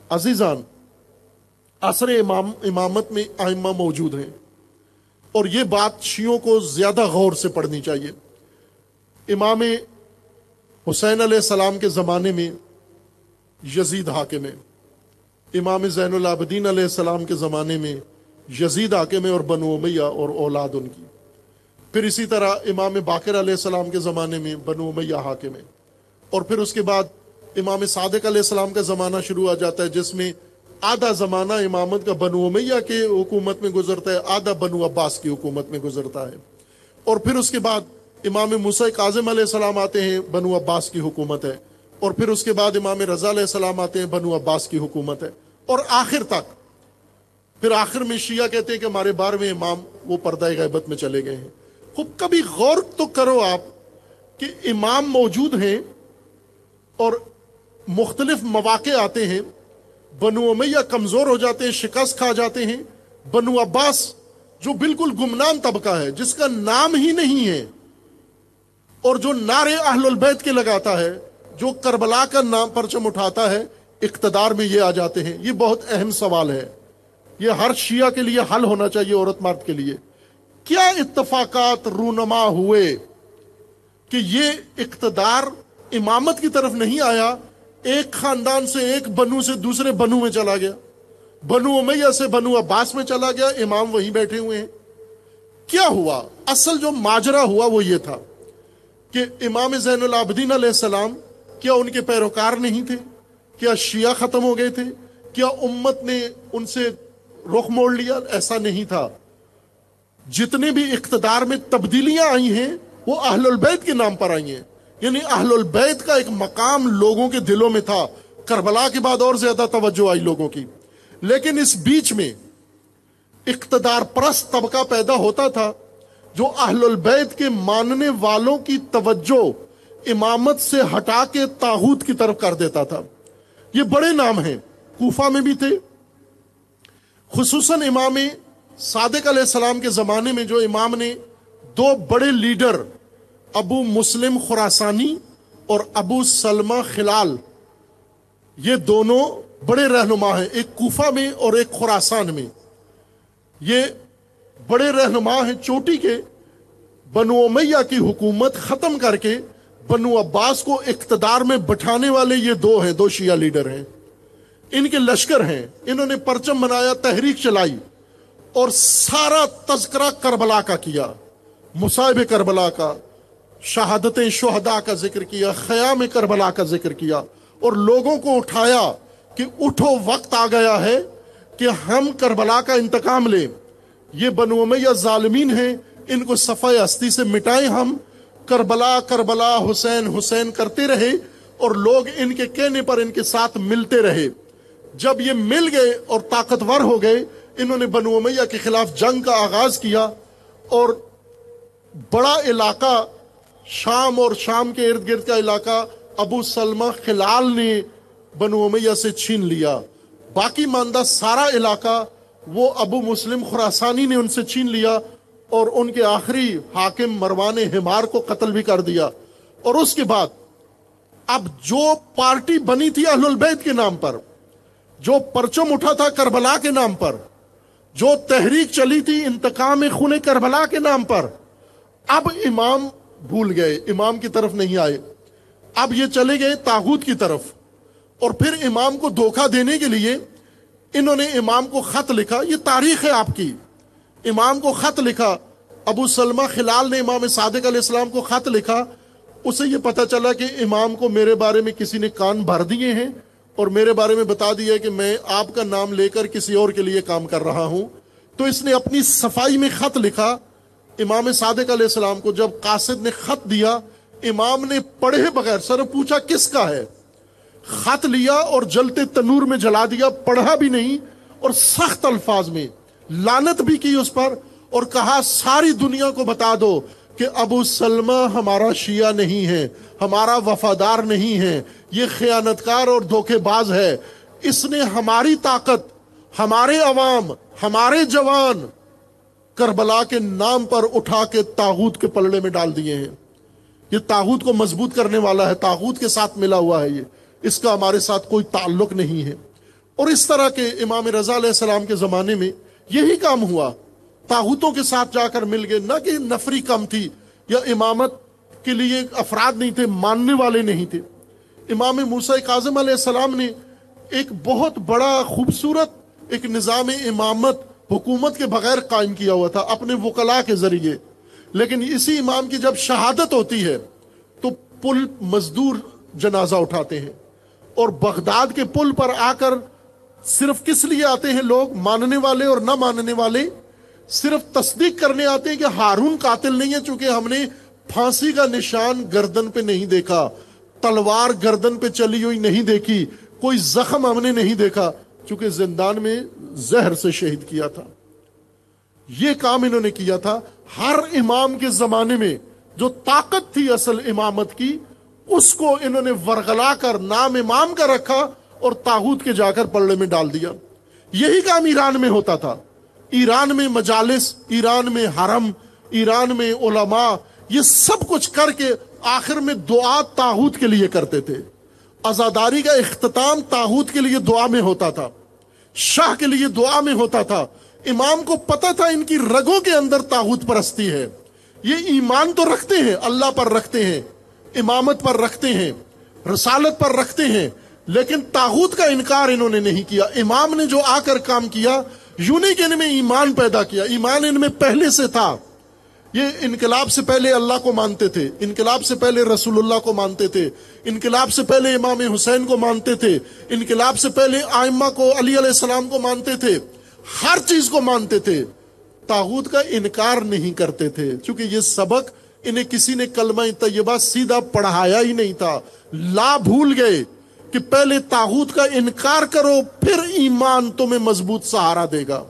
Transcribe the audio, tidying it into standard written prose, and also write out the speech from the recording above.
عزیزان، عصر امامت میں ائمہ موجود ہیں، اور یہ بات شیعوں کو زیادہ غور سے پڑھنی چاہیے۔ امام حسین علیہ السلام کے زمانے میں یزید حاکم ہے، امام زین العابدین علیہ السلام کے زمانے میں یزید حاکم ہے اور بنو امیہ اور اولاد ان کی۔ پھر اسی طرح امام باقر علیہ السلام کے زمانے میں بنو امیہ حاکم ہے، اور پھر اس کے بعد امام صادق علیہ السلام کا زمانہ شروع ہو جاتا ہے، جس میں آدھا زمانہ امامت کا بنو امیہ کے حکومت میں گزرتا ہے، آدھا بنو عباس کی حکومت میں گزرتا ہے، اور پھر اس کے بعد امام موسیٰ کاظم علیہ السلام آتے ہیں، بنو عباس کی حکومت ہے، اور پھر اس کے بعد امام رضا علیہ السلام آتے ہیں، بنو عباس کی حکومت ہے، اور آخر تک پھر آخر میں شیعہ کہتے ہیں کہ ہمارے 12ویں امام وہ پردہ غیبت میں چلے گئے ہیں۔ خوب کبھی غور تو کرو آپ کہ امام موجود ہیں اور مختلف مواقع آتے ہیں، بنو امیہ کمزور ہو جاتے ہیں، شکست کھا جاتے ہیں، بنو عباس جو بالکل گمنام طبقہ ہے، جس کا نام ہی نہیں ہے اور جو نعرے اہل البیت کے لگاتا ہے، جو کربلا کا نام پرچم اٹھاتا ہے، اقتدار میں یہ آ جاتے ہیں۔ یہ بہت اہم سوال ہے، یہ ہر شیعہ کے لیے حل ہونا چاہیے، عورت مرد کے لیے۔ کیا اتفاقات رونما ہوئے کہ یہ اقتدار امامت کی طرف نہیں آیا، ایک خاندان سے، ایک بنو سے دوسرے بنو میں چلا گیا، بنو امیہ سے بنو عباس میں چلا گیا، امام وہیں بیٹھے ہوئے ہیں؟ کیا ہوا؟ اصل جو ماجرا ہوا وہ یہ تھا کہ امام زین العابدین علیہ السلام کیا ان کے پیروکار نہیں تھے؟ کیا شیعہ ختم ہو گئے تھے؟ کیا امت نے ان سے رخ موڑ لیا؟ ایسا نہیں تھا۔ جتنے بھی اقتدار میں تبدیلیاں آئی ہیں وہ اہل البیت کے نام پر آئی ہیں، یعنی اہل البیت کا ایک مقام لوگوں کے دلوں میں تھا۔ کربلا کے بعد اور زیادہ توجہ آئی لوگوں کی، لیکن اس بیچ میں اقتدار پرست طبقہ پیدا ہوتا تھا جو اہل البیت کے ماننے والوں کی توجہ امامت سے ہٹا کے طاغوت کی طرف کر دیتا تھا۔ یہ بڑے نام ہیں، کوفہ میں بھی تھے، خصوصاً امام صادق علیہ السلام کے زمانے میں جو امام نے 2 بڑے لیڈر ابو مسلم خراسانی اور ابو سلمہ خلال، یہ دونوں بڑے رہنما ہیں، ایک کوفہ میں اور ایک خراسان میں۔ یہ بڑے رہنما ہیں چوٹی کے۔ بنو امیہ کی حکومت ختم کر کے بنو عباس کو اقتدار میں بٹھانے والے یہ 2 ہیں، 2 شیعہ لیڈر ہیں، ان کے لشکر ہیں۔ انہوں نے پرچم بنایا، تحریک چلائی اور سارا تذکرہ کربلا کا کیا، مصائب کربلا کا، شہادت شہداء کا ذکر کیا، خیام کربلا کا ذکر کیا، اور لوگوں کو اٹھایا کہ اٹھو، وقت آ گیا ہے کہ ہم کربلا کا انتقام لیں۔ یہ بنو امیہ ظالمین ہیں، ان کو صفحہ ہستی سے مٹائیں۔ ہم کربلا کربلا، حسین حسین کرتے رہے اور لوگ ان کے کہنے پر ان کے ساتھ ملتے رہے۔ جب یہ مل گئے اور طاقتور ہو گئے، انہوں نے بنو امیہ کے خلاف جنگ کا آغاز کیا، اور بڑا علاقہ شام اور شام کے ارد گرد کا علاقہ ابو سلمہ خلال نے بنو امیہ سے چھین لیا۔ باقی ماندہ سارا علاقہ وہ ابو مسلم خراسانی نے ان سے چھین لیا، اور ان کے آخری حاکم مروان حمار کو قتل بھی کر دیا۔ اور اس کے بعد اب جو پارٹی بنی تھی اہل البیت کے نام پر، جو پرچم اٹھا تھا کربلا کے نام پر، جو تحریک چلی تھی انتقام خون کربلا کے نام پر، اب امام بھول گئے، امام کی طرف نہیں آئے، اب یہ چلے گئے طاغوت کی طرف۔ اور پھر امام کو دھوکہ دینے کے لیے انہوں نے امام کو خط لکھا، یہ تاریخ ہے آپ کی، امام کو خط لکھا۔ ابو سلمہ خلال نے امام صادق علیہ السلام کو خط لکھا، اسے یہ پتہ چلا کہ امام کو میرے بارے میں کسی نے کان بھر دیے ہیں اور میرے بارے میں بتا دیا کہ میں آپ کا نام لے کر کسی اور کے لیے کام کر رہا ہوں، تو اس نے اپنی صفائی میں خط لکھا امام صادق علیہ السلام کو۔ جب قاصد نے خط دیا، امام نے پڑھے بغیر، سر پوچھا کس کا ہے، خط لیا اور جلتے تنور میں جلا دیا، پڑھا بھی نہیں، اور سخت الفاظ میں لعنت بھی کی اس پر، اور کہا ساری دنیا کو بتا دو کہ ابو سلمہ ہمارا شیعہ نہیں ہے، ہمارا وفادار نہیں ہے، یہ خیانتکار اور دھوکے باز ہے، اس نے ہماری طاقت، ہمارے عوام، ہمارے جوان کربلا کے نام پر اٹھا کے طاغوت کے پلڑے میں ڈال دیے ہیں۔ یہ طاغوت کو مضبوط کرنے والا ہے، طاغوت کے ساتھ ملا ہوا ہے، یہ اس کا ہمارے ساتھ کوئی تعلق نہیں ہے۔ اور اس طرح کے امام رضا علیہ السلام کے زمانے میں یہی کام ہوا، طاغوتوں کے ساتھ جا کر مل گئے، نہ کہ نفری کم تھی یا امامت کے لیے افراد نہیں تھے، ماننے والے نہیں تھے۔ امام موسیٰ کاظم علیہ السلام نے ایک بہت بڑا خوبصورت ایک نظام امامت حکومت کے بغیر قائم کیا ہوا تھا اپنے وکلاء کے ذریعے، لیکن اسی امام کی جب شہادت ہوتی ہے تو پل مزدور جنازہ اٹھاتے ہیں، اور بغداد کے پل پر آ کر صرف کس لیے آتے ہیں لوگ، ماننے والے اور نہ ماننے والے، صرف تصدیق کرنے آتے ہیں کہ ہارون قاتل نہیں ہے، چونکہ ہم نے پھانسی کا نشان گردن پہ نہیں دیکھا، تلوار گردن پہ چلی ہوئی نہیں دیکھی، کوئی زخم ہم نے نہیں دیکھا، چونکہ زندان میں زہر سے شہید کیا تھا۔ یہ کام انہوں نے کیا تھا۔ ہر امام کے زمانے میں جو طاقت تھی اصل امامت کی، اس کو انہوں نے ورغلا کر نام امام کا رکھا اور طاغوت کے جا کر پلڑے میں ڈال دیا۔ یہی کام ایران میں ہوتا تھا۔ ایران میں مجالس، ایران میں حرم، ایران میں علماء، یہ سب کچھ کر کے آخر میں دعا طاغوت کے لیے کرتے تھے۔ عزاداری کا اختتام طاغوت کے لیے دعا میں ہوتا تھا، شاہ کے لیے دعا میں ہوتا تھا۔ امام کو پتہ تھا ان کی رگوں کے اندر طاغوت پرستی ہے، یہ ایمان تو رکھتے ہیں، اللہ پر رکھتے ہیں، امامت پر رکھتے ہیں، رسالت پر رکھتے ہیں، لیکن طاغوت کا انکار انہوں نے نہیں کیا۔ امام نے جو آ کر کام کیا، یوں نہیں کہ ان میں ایمان پیدا کیا، ایمان ان میں پہلے سے تھا۔ یہ انقلاب سے پہلے اللہ کو مانتے تھے، انقلاب سے پہلے رسول اللہ کو مانتے تھے، انقلاب سے پہلے امام حسین کو مانتے تھے، انقلاب سے پہلے آئمہ کو، علی علیہ السلام کو مانتے تھے، ہر چیز کو مانتے تھے، طاغوت کا انکار نہیں کرتے تھے، چونکہ یہ سبق انہیں کسی نے کلمہ طیبہ سیدھا پڑھایا ہی نہیں تھا۔ لا بھول گئے کہ پہلے طاغوت کا انکار کرو، پھر ایمان تمہیں مضبوط سہارا دے گا۔